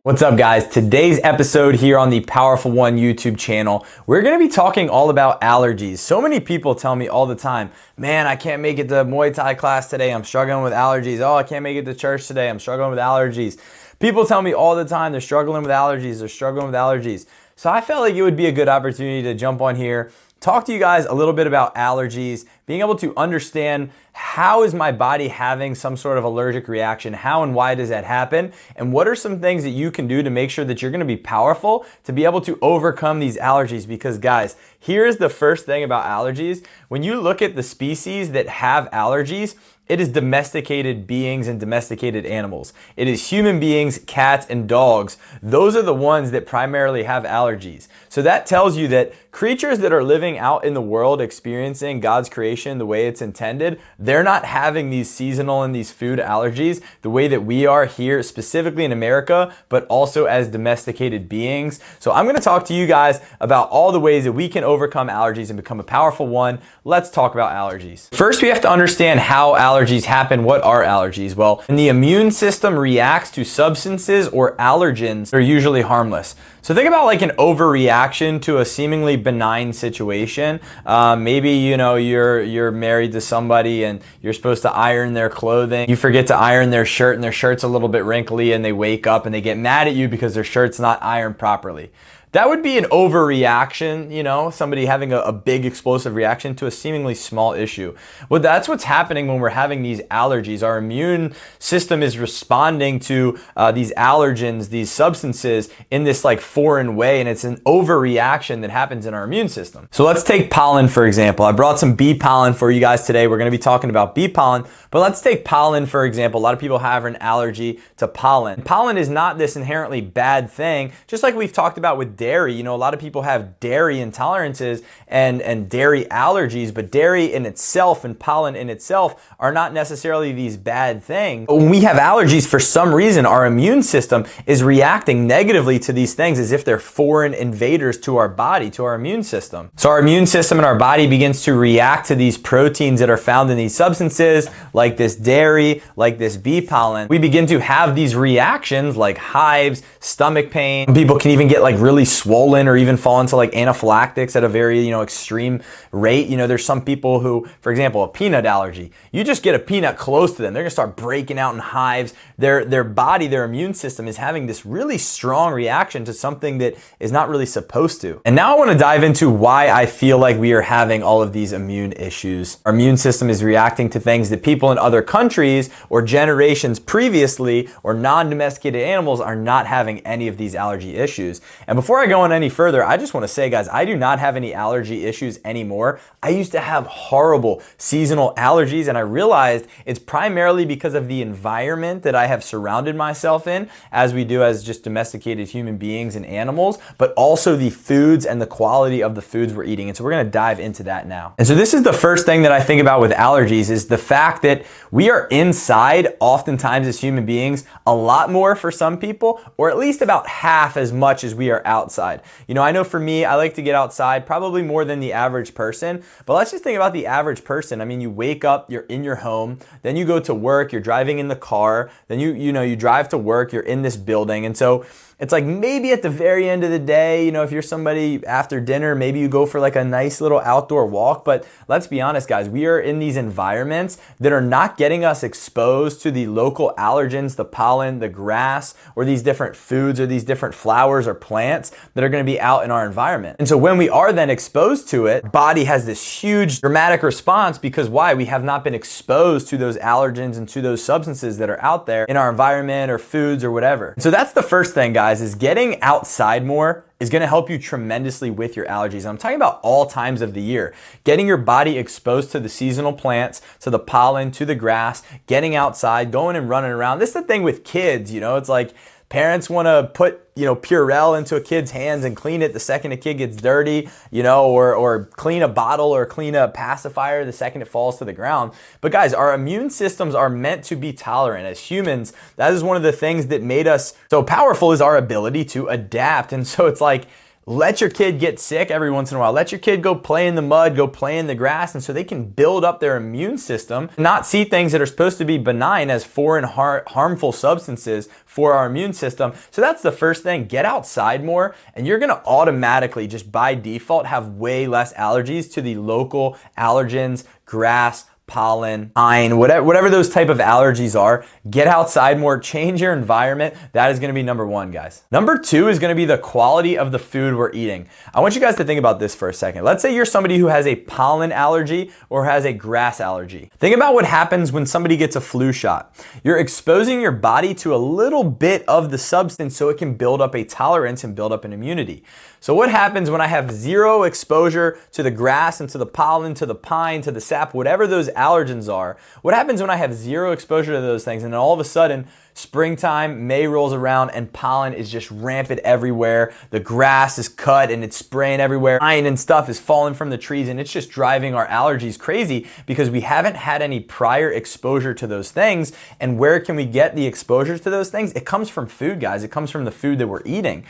What's up, guys? Today's episode here on the Powerful One YouTube channel, we're going to be talking all about allergies. So many people tell me all the time, man, I can't make it to Muay Thai class today. I'm struggling with allergies. Oh, I can't make it to church today. I'm struggling with allergies. People tell me all the time they're struggling with allergies. They're struggling with allergies. So I felt like it would be a good opportunity to jump on here, talk to you guys a little bit about allergies, being able to understand how is my body having some sort of allergic reaction, how and why does that happen, and what are some things that you can do to make sure that you're going to be powerful to be able to overcome these allergies. Because guys, here's the first thing about allergies. When you look at the species that have allergies, it is domesticated beings and domesticated animals. It is human beings, cats, and dogs. Those are the ones that primarily have allergies. So that tells you that creatures that are living out in the world experiencing God's creation the way it's intended, they're not having these seasonal and these food allergies the way that we are here, specifically in America, but also as domesticated beings. So I'm going to talk to you guys about all the ways that we can overcome allergies and become a powerful one. Let's talk about allergies. First, we have to understand how allergies happen. What are allergies? Well, when the immune system reacts to substances or allergens, they're usually harmless. So think about like an overreaction to a seemingly benign situation. Maybe, you're married to somebody and you're supposed to iron their clothing. You forget to iron their shirt and their shirt's a little bit wrinkly and they wake up and they get mad at you because their shirt's not ironed properly. That would be an overreaction, somebody having a big explosive reaction to a seemingly small issue. Well, that's what's happening when we're having these allergies. Our immune system is responding to these allergens, these substances in this like foreign way, and it's an overreaction that happens in our immune system. So let's take pollen, for example. I brought some bee pollen for you guys today. We're going to be talking about bee pollen, but let's take pollen, for example. A lot of people have an allergy to pollen. Pollen is not this inherently bad thing, just like we've talked about with dairy. A lot of people have dairy intolerances and dairy allergies, but dairy in itself and pollen in itself are not necessarily these bad things. But when we have allergies, for some reason, our immune system is reacting negatively to these things as if they're foreign invaders to our body, to our immune system. So our immune system in our body begins to react to these proteins that are found in these substances, like this dairy, like this bee pollen. We begin to have these reactions like hives, stomach pain. Some people can even get like really swollen or even fall into like anaphylactics at a very, extreme rate. There's some people who, for example, a peanut allergy, you just get a peanut close to them, they're gonna start breaking out in hives. Their body, their immune system is having this really strong reaction to something that is not really supposed to. And now I wanna dive into why I feel like we are having all of these immune issues. Our immune system is reacting to things that people in other countries or generations previously or non-domesticated animals are not having any of these allergy issues. And before I go on any further, I just want to say, guys, I do not have any allergy issues anymore. I used to have horrible seasonal allergies, and I realized it's primarily because of the environment that I have surrounded myself in, as we do as just domesticated human beings and animals, but also the foods and the quality of the foods we're eating. And so we're going to dive into that now. And so this is the first thing that I think about with allergies is the fact that we are inside oftentimes as human beings a lot more for some people, or at least about half as much as we are outside. I know for me, I like to get outside probably more than the average person, but let's just think about the average person. I mean, you wake up, you're in your home, then you go to work, you're driving in the car, then you drive to work, you're in this building. And so it's like maybe at the very end of the day, if you're somebody after dinner, maybe you go for like a nice little outdoor walk. But let's be honest, guys, we are in these environments that are not getting us exposed to the local allergens, the pollen, the grass, or these different foods or these different flowers or plants that are going to be out in our environment. And so when we are then exposed to it, body has this huge dramatic response because why? We have not been exposed to those allergens and to those substances that are out there in our environment or foods or whatever. So that's the first thing, guys, is getting outside more is going to help you tremendously with your allergies. And I'm talking about all times of the year. Getting your body exposed to the seasonal plants, to the pollen, to the grass, getting outside, going and running around. This is the thing with kids, it's like parents want to put Purell into a kid's hands and clean it the second a kid gets dirty, or clean a bottle or clean a pacifier the second it falls to the ground. But guys, our immune systems are meant to be tolerant. As humans, that is one of the things that made us so powerful, is our ability to adapt. And so it's like, let your kid get sick every once in a while. Let your kid go play in the mud, go play in the grass, and so they can build up their immune system, not see things that are supposed to be benign as foreign harmful substances for our immune system. So that's the first thing. Get outside more, and you're gonna automatically, just by default, have way less allergies to the local allergens, grass, pollen, pine, whatever those type of allergies are. Get outside more, change your environment. That is gonna be number one, guys. Number two is gonna be the quality of the food we're eating. I want you guys to think about this for a second. Let's say you're somebody who has a pollen allergy or has a grass allergy. Think about what happens when somebody gets a flu shot. You're exposing your body to a little bit of the substance so it can build up a tolerance and build up an immunity. So what happens when I have zero exposure to the grass and to the pollen, to the pine, to the sap, whatever those allergens are? What happens when I have zero exposure to those things and then all of a sudden springtime, May rolls around and pollen is just rampant everywhere. The grass is cut and it's spraying everywhere. Pine and stuff is falling from the trees and it's just driving our allergies crazy because we haven't had any prior exposure to those things. And where can we get the exposure to those things? It comes from food, guys. It comes from the food that we're eating.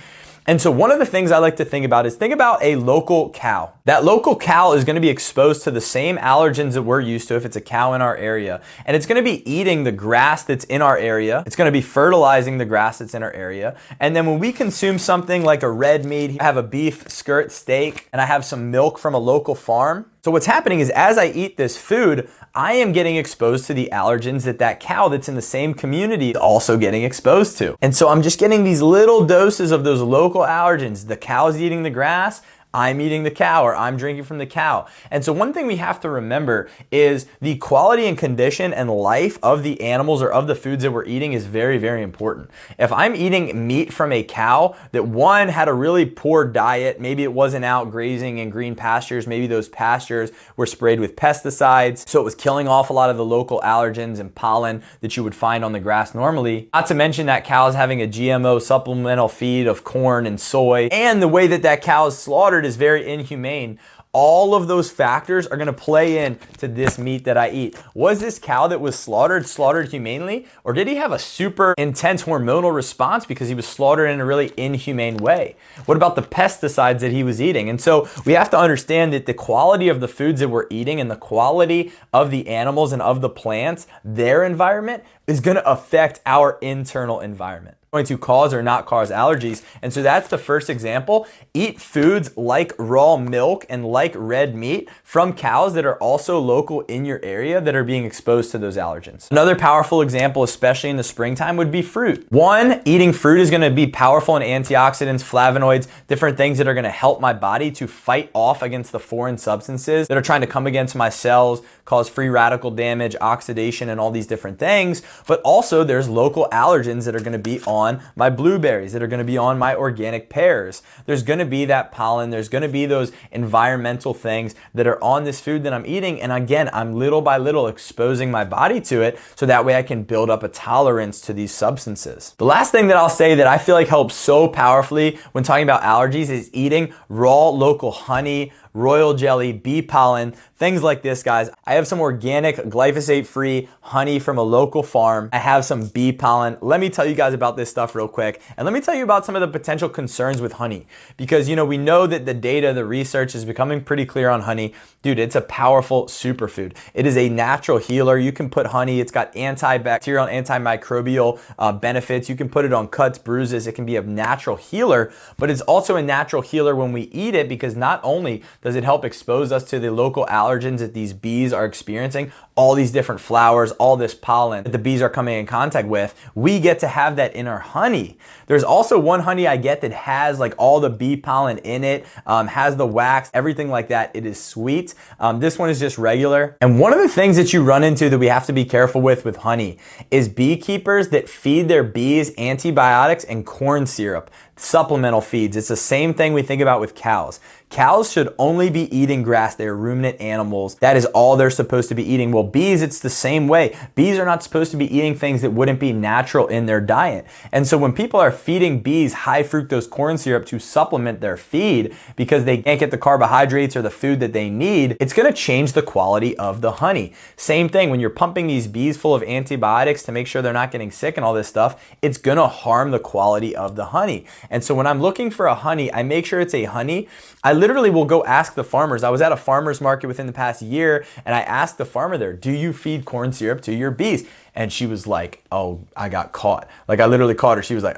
And so one of the things I like to think about is think about a local cow. That local cow is going to be exposed to the same allergens that we're used to if it's a cow in our area. And it's going to be eating the grass that's in our area. It's going to be fertilizing the grass that's in our area. And then when we consume something like a red meat, I have a beef skirt steak, and I have some milk from a local farm. So what's happening is as I eat this food, I am getting exposed to the allergens that that cow that's in the same community is also getting exposed to. And so I'm just getting these little doses of those local allergens. The cow's eating the grass, I'm eating the cow, or I'm drinking from the cow. And so one thing we have to remember is the quality and condition and life of the animals or of the foods that we're eating is very, very important. If I'm eating meat from a cow that one had a really poor diet, maybe it wasn't out grazing in green pastures, maybe those pastures were sprayed with pesticides, so it was killing off a lot of the local allergens and pollen that you would find on the grass normally. Not to mention that cow is having a GMO supplemental feed of corn and soy, and the way that that cow is slaughtered is very inhumane. All of those factors are going to play into this meat that I eat. Was this cow that was slaughtered humanely? Or did he have a super intense hormonal response because he was slaughtered in a really inhumane way? What about the pesticides that he was eating? And so we have to understand that the quality of the foods that we're eating and the quality of the animals and of the plants, their environment, is going to affect our internal environment. Going to cause or not cause allergies. And so that's the first example. Eat foods like raw milk and like red meat from cows that are also local in your area that are being exposed to those allergens. Another powerful example, especially in the springtime, would be fruit. One, eating fruit is going to be powerful in antioxidants, flavonoids, different things that are going to help my body to fight off against the foreign substances that are trying to come against my cells, cause free radical damage, oxidation, and all these different things. But also there's local allergens that are going to be on my blueberries, that are going to be on my organic pears. There's going to be that pollen. There's going to be those environmental things that are on this food that I'm eating. And again, I'm little by little exposing my body to it so that way I can build up a tolerance to these substances. The last thing that I'll say that I feel like helps so powerfully when talking about allergies is eating raw local honey, royal jelly, bee pollen, things like this, guys. I have some organic glyphosate-free honey from a local farm. I have some bee pollen. Let me tell you guys about this stuff real quick. And let me tell you about some of the potential concerns with honey. Because, you know, we know that the data, the research is becoming pretty clear on honey. Dude, it's a powerful superfood. It is a natural healer. You can put honey. It's got antibacterial and antimicrobial benefits. You can put it on cuts, bruises. It can be a natural healer, but it's also a natural healer when we eat it because not only does it help expose us to the local allergens that these bees are experiencing, all these different flowers, all this pollen that the bees are coming in contact with, we get to have that in our honey. There's also one honey I get that has like all the bee pollen in it, has the wax, everything like that. It is sweet. This one is just regular. And one of the things that you run into that we have to be careful with honey is beekeepers that feed their bees antibiotics and corn syrup, supplemental feeds. It's the same thing we think about with cows. Cows should only be eating grass. They are ruminant animals. That is all they're supposed to be eating. Well, bees, it's the same way. Bees are not supposed to be eating things that wouldn't be natural in their diet. And so when people are feeding bees high fructose corn syrup to supplement their feed because they can't get the carbohydrates or the food that they need, it's going to change the quality of the honey. Same thing when you're pumping these bees full of antibiotics to make sure they're not getting sick and all this stuff, it's going to harm the quality of the honey. And so when I'm looking for a honey, I make sure it's a honey. I literally will go ask the farmers. I was at a farmer's market within the past year and I asked the farmer there, do you feed corn syrup to your bees? And she was like, oh, I got caught. Like I literally caught her. She was like,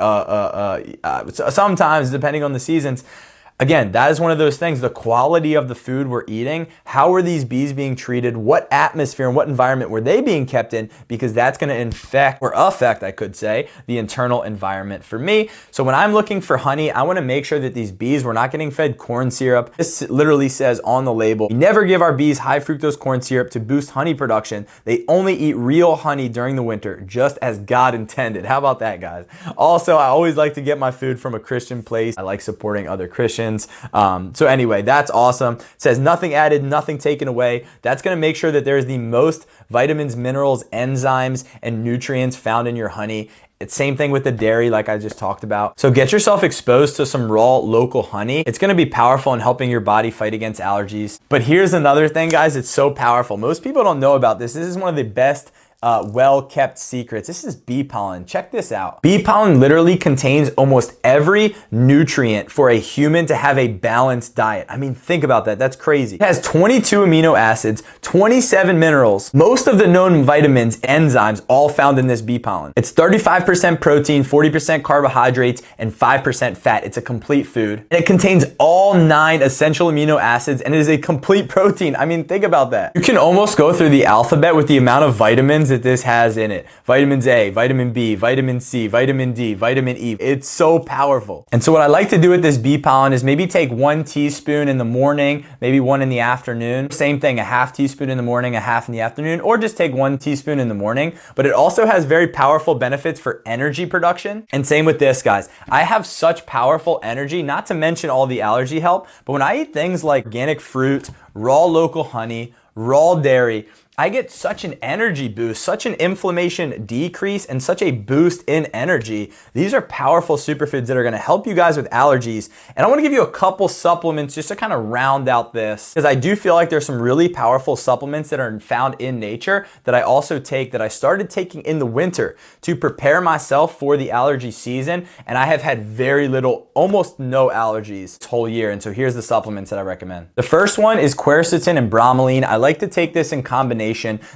sometimes depending on the seasons. Again, that is one of those things, the quality of the food we're eating. How were these bees being treated? What atmosphere and what environment were they being kept in? Because that's going to infect or affect, I could say, the internal environment for me. So when I'm looking for honey, I want to make sure that these bees were not getting fed corn syrup. This literally says on the label, we never give our bees high fructose corn syrup to boost honey production. They only eat real honey during the winter, just as God intended. How about that, guys? Also, I always like to get my food from a Christian place. I like supporting other Christians. So anyway, that's awesome. It says nothing added, nothing taken away. That's going to make sure that there's the most vitamins, minerals, enzymes, and nutrients found in your honey. It's same thing with the dairy like I just talked about. So get yourself exposed to some raw local honey. It's going to be powerful in helping your body fight against allergies. But here's another thing, guys. It's so powerful. Most people don't know about this. This is one of the best well-kept secrets. This is bee pollen. Check this out. Bee pollen literally contains almost every nutrient for a human to have a balanced diet. I mean, think about that. That's crazy. It has 22 amino acids, 27 minerals, most of the known vitamins, enzymes, all found in this bee pollen. It's 35% protein, 40% carbohydrates, and 5% fat. It's a complete food. And it contains all 9 essential amino acids, and it is a complete protein. I mean, think about that. You can almost go through the alphabet with the amount of vitamins that this has in it. Vitamins A, vitamin B, vitamin C, vitamin D, vitamin E. It's so powerful. And so what I like to do with this bee pollen is maybe take 1 teaspoon in the morning, maybe 1 in the afternoon. Same thing, a half teaspoon in the morning, a half in the afternoon, or just take 1 teaspoon in the morning. But it also has very powerful benefits for energy production. And same with this, guys. I have such powerful energy, not to mention all the allergy help, but when I eat things like organic fruit, raw local honey, raw dairy, I get such an energy boost, such an inflammation decrease, and such a boost in energy. These are powerful superfoods that are gonna help you guys with allergies. And I wanna give you a couple supplements just to kind of round out this, because I do feel like there's some really powerful supplements that are found in nature that I also take, that I started taking in the winter to prepare myself for the allergy season. And I have had very little, almost no allergies this whole year. And so here's the supplements that I recommend. The first one is quercetin and bromelain. I like to take this in combination.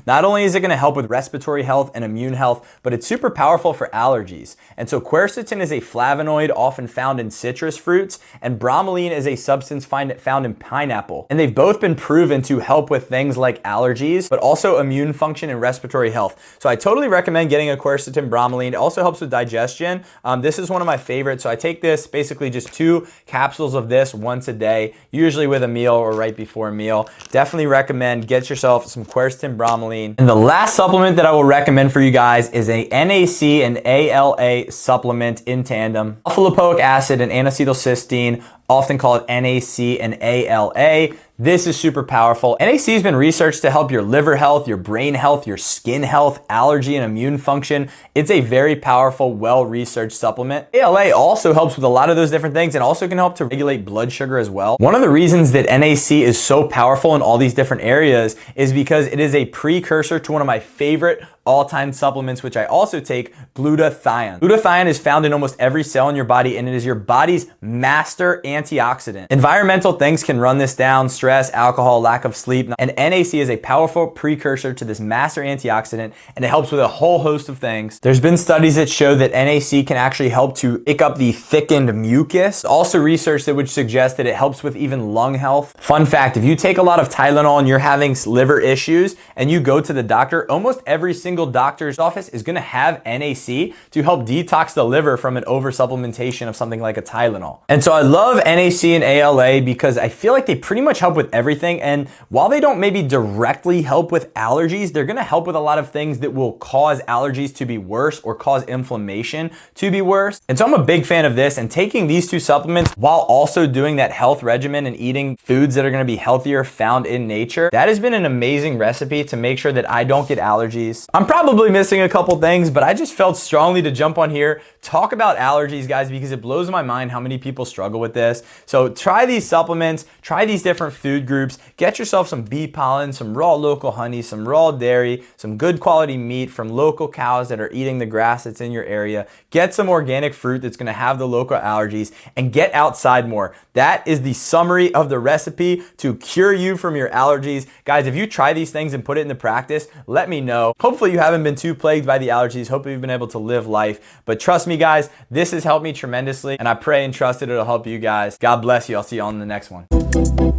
Not only is it going to help with respiratory health and immune health, but it's super powerful for allergies. And so quercetin is a flavonoid often found in citrus fruits, and bromelain is a substance found in pineapple. And they've both been proven to help with things like allergies, but also immune function and respiratory health. So I totally recommend getting a quercetin bromelain. It also helps with digestion. This is one of my favorites. So I take this, basically just 2 capsules of this once a day, usually with a meal or right before a meal. Definitely recommend get yourself some quercetin bromelain. And the last supplement that I will recommend for you guys is a NAC and ALA supplement in tandem. Alpha-lipoic acid and N-acetylcysteine, often called NAC and ALA. This is super powerful. NAC has been researched to help your liver health, your brain health, your skin health, allergy and immune function. It's a very powerful, well-researched supplement. ALA also helps with a lot of those different things and also can help to regulate blood sugar as well. One of the reasons that NAC is so powerful in all these different areas is because it is a precursor to one of my favorite all-time supplements, which I also take, glutathione. Glutathione is found in almost every cell in your body, and it is your body's master antioxidant. Environmental things can run this down: stress, alcohol, lack of sleep, and NAC is a powerful precursor to this master antioxidant, and it helps with a whole host of things. There's been studies that show that NAC can actually help to pick up the thickened mucus. Also research that would suggest that it helps with even lung health. Fun fact, if you take a lot of Tylenol and you're having liver issues and you go to the doctor, almost every single doctor's office is going to have NAC to help detox the liver from an oversupplementation of something like a Tylenol. And so I love NAC and ALA because I feel like they pretty much help with with everything. And while they don't maybe directly help with allergies, they're gonna help with a lot of things that will cause allergies to be worse or cause inflammation to be worse. And so I'm a big fan of this, and taking these two supplements while also doing that health regimen and eating foods that are gonna be healthier found in nature, that has been an amazing recipe to make sure that I don't get allergies. I'm probably missing a couple things, but I just felt strongly to jump on here, talk about allergies, guys, because it blows my mind how many people struggle with this. So try these supplements, try these different food groups, get yourself some bee pollen, some raw local honey, some raw dairy, some good quality meat from local cows that are eating the grass that's in your area. Get some organic fruit that's gonna have the local allergies, and get outside more. That is the summary of the recipe to cure you from your allergies. Guys, if you try these things and put it into practice, let me know. Hopefully you haven't been too plagued by the allergies. Hopefully you've been able to live life. But trust me, guys, this has helped me tremendously, and I pray and trust that it'll help you guys. God bless you. I'll see you on the next one.